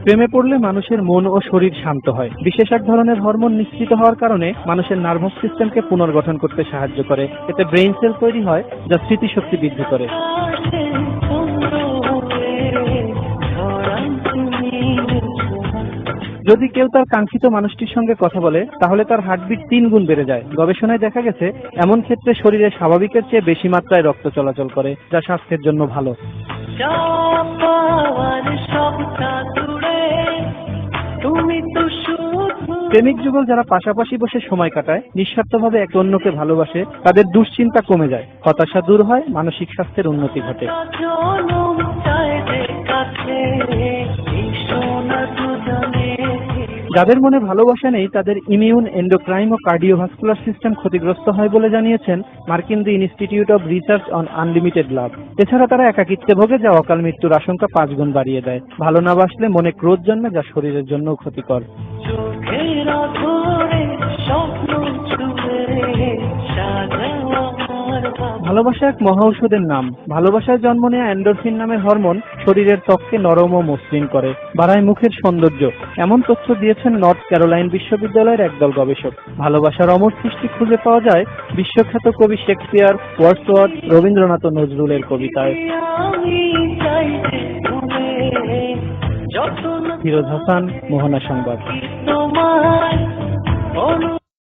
প্রেমে পড়লে মানুষের মন ও শরীর শান্ত হয়। বিশেষ এক ধরনের হরমোন নিঃসৃত হওয়ার কারণে মানুষের নার্ভাস সিস্টেমকে পুনর্গঠন করতে সাহায্য করে। এতে ব্রেইন সেল তৈরি হয় যা স্মৃতিশক্তি বৃদ্ধি করে। যদি কেউ তার কাঙ্ক্ষিত মানুষটির সঙ্গে কথা বলে তাহলে তার হার্টবিট 3 গুণ বেড়ে যায়। গবেষণায় দেখা গেছে এমন ক্ষেত্রে শরীরে স্বাভাবিকের চেয়ে বেশি মাত্রায় রক্ত চলাচল করে, যা স্বাস্থ্যের জন্য ভালো। প্রেমিক যুগল যারা পাশাপাশি বসে সময় কাটায়, নিঃস্বার্থভাবে একে অন্যকে ভালোবাসে, তাদের দুশ্চিন্তা কমে যায়, হতাশা দূর হয়, মানসিক স্বাস্থ্যের উন্নতি ঘটে। যাদের মনে ভালোবাসা নেই তাদের ইমিউন, এন্ডোক্রাইন ও কার্ডিওভাস্কুলার সিস্টেম ক্ষতিগ্রস্ত হয় বলে জানিয়েছেন মার্কিন the institute of research on unlimited love. এছাড়া তারা একাকিত্বে ভোগে, যা অকাল মৃত্যুর আশঙ্কা 5 গুণ বাড়িয়ে দেয়। ভালো না বাসলে মনে ক্রোধ জন্মে, যা শরীরের জন্য ক্ষতিকর। ভালোবাসা এক মহা ঔষধের নাম। ভালোবাসায় জন্ম নেওয়া এন্ডোরফিন নামের হরমোন শরীরের ত্বককে নরম ও মসৃণ করে, বাড়ায় মুখের সৌন্দর্য। এমন তথ্য দিয়েছেন নর্থ ক্যারোলাইন বিশ্ববিদ্যালয়ের একদল গবেষক। ভালোবাসার অমর সৃষ্টি খুঁজে পাওয়া যায় বিশ্বখ্যাত কবি শেক্সপিয়ার, ওয়ার্ডসওয়ার্থ, রবীন্দ্রনাথ ও নজরুলের কবিতায়। ফিরোজ হাসান, মোহনা সংবাদ।